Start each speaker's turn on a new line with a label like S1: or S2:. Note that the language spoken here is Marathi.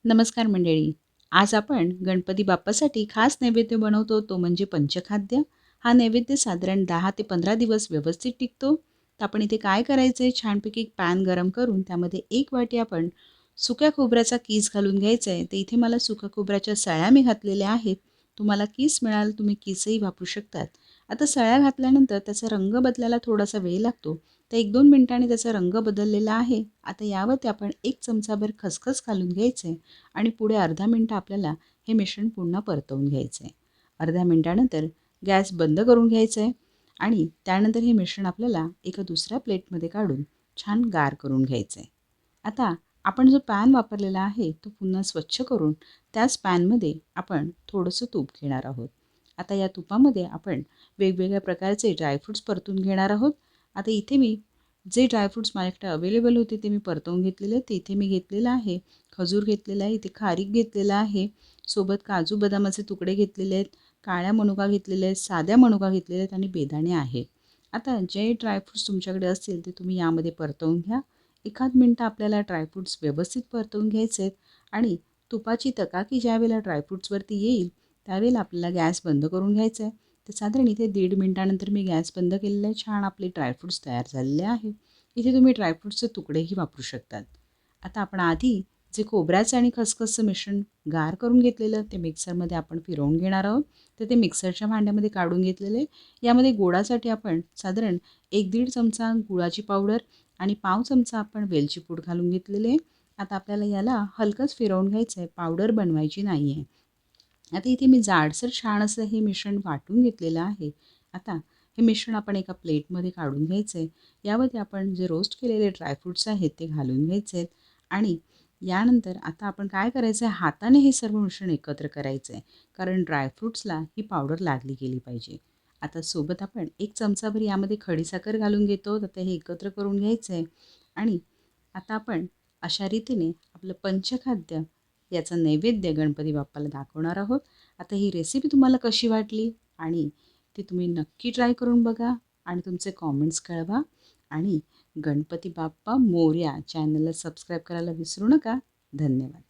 S1: नमस्कार मंडळी. आज आपण गणपती बाप्पासाठी खास नैवेद्य बनवतो, तो म्हणजे पंचखाद्य. हा नैवेद्य साधारण 10 ते 15 दिवस व्यवस्थित टिकतो. तर आपण इथे काय करायचं आहे, छानपैकी एक पॅन गरम करून त्यामध्ये 1 वाटी आपण सुक्या खोबऱ्याचा कीस घालून घ्यायचा आहे. तर इथे मला सुक्या खोबऱ्याच्या सळ्या मी घातलेल्या आहेत. तुम्हाला कीस मिळाल, तुम्ही कीसही वापरू शकतात. आता सळ्या घातल्यानंतर त्याचा रंग बदलायला थोडासा वेळ लागतो. तर 1-2 मिनिटांनी त्याचा रंग बदललेला आहे. आता यावरती आपण 1 चमचाभर खसखस घालून घ्यायचं आहे. आणि पुढे अर्धा मिनटं आपल्याला हे मिश्रण पुन्हा परतवून घ्यायचं आहे. अर्ध्या मिनटानंतर गॅस बंद करून घ्यायचं आहे आणि त्यानंतर हे मिश्रण आपल्याला एका दुसऱ्या प्लेटमध्ये काढून छान गार करून घ्यायचं आहे. आता आपण जो पॅन वापरलेला आहे तो पुन्हा स्वच्छ करून त्याच पॅनमध्ये आपण थोडंसं तूप घेणार आहोत. आता या तुपामध्ये आपण वेगवेगळ्या प्रकारचे ड्रायफ्रूट्स परतून घेणार आहोत. आता इथे मी जे ड्रायफ्रूट्स माझ्याकडे अवेलेबल होते ते मी परतवून घेतलेले. ते इथे मी घेतलेलं आहे खजूर घेतलेला आहे, इथे खारीक घेतलेला आहे, सोबत काजू बदामाचे तुकडे घेतलेले आहेत, काळ्या मनुका घेतलेल्या आहेत, साध्या मनुका घेतलेल्या आहेत आणि बेदाणे आहे. आता जे ड्रायफ्रूट्स तुमच्याकडे असतील ते तुम्ही यामध्ये परतवून घ्या. एखाद मिनटं आपल्याला ड्रायफ्रूट्स व्यवस्थित परतवून घ्यायचे आहेत आणि तुपाची तकाकी ज्यावेळेला ड्रायफ्रूट्सवरती येईल त्यावेळेला आपल्याला गॅस बंद करून घ्यायचा आहे. तर साधारण इथे 1.5 मिनटानंतर मी गॅस बंद केलेला आहे. छान आपले ड्रायफ्रूट्स तयार झालेले आहे. इथे तुम्ही ड्रायफ्रूट्सचे तुकडेही वापरू शकतात. आता आपण आधी जे खोबऱ्याचं आणि खसखसचं मिश्रण गार करून घेतलेलं ते मिक्सरमध्ये आपण फिरवून घेणार आहोत. तर ते मिक्सरच्या भांड्यामध्ये काढून घेतलेले. यामध्ये गोडासाठी आपण साधारण 1-1.5 चमचा गुळाची पावडर आणि पाव चमचा आपण वेलची पूड घालून घेतलेले. आता आपल्याला याला हलकंच फिरवून घ्यायचं आहे, पावडर बनवायची नाही आहे. आता इथे मी जाडसर छान असं हे मिश्रण वाटून घेतलेलं आहे. आता हे मिश्रण आपण एका प्लेटमध्ये काढून घ्यायचं आहे. यामध्ये आपण जे रोस्ट केलेले ड्रायफ्रूट्स आहेत ते घालून घ्यायचे आहेत आणि यानंतर आता आपण काय करायचं आहे, हाताने हे सर्व मिश्रण एकत्र करायचं आहे. कारण ड्रायफ्रूट्सला ही पावडर लागली गेली पाहिजे. आता सोबत आपण 1 चमचाभर यामध्ये खडीसाखर घालून घेतो. आता हे एकत्र करून घ्यायचं आहे आणि आता आपण अशा रीतीने आपलं पंचखाद्य याचा नैवेद्य गणपती बाप्पाला दाखवणार आहोत. आता ही रेसिपी तुम्हाला कशी वाटली आणि ती तुम्ही नक्की ट्राय करून बघा आणि तुमचे कॉमेंट्स कळवा आणि गणपती बाप्पा मोरया चॅनलला सबस्क्राईब करायला विसरू नका. धन्यवाद.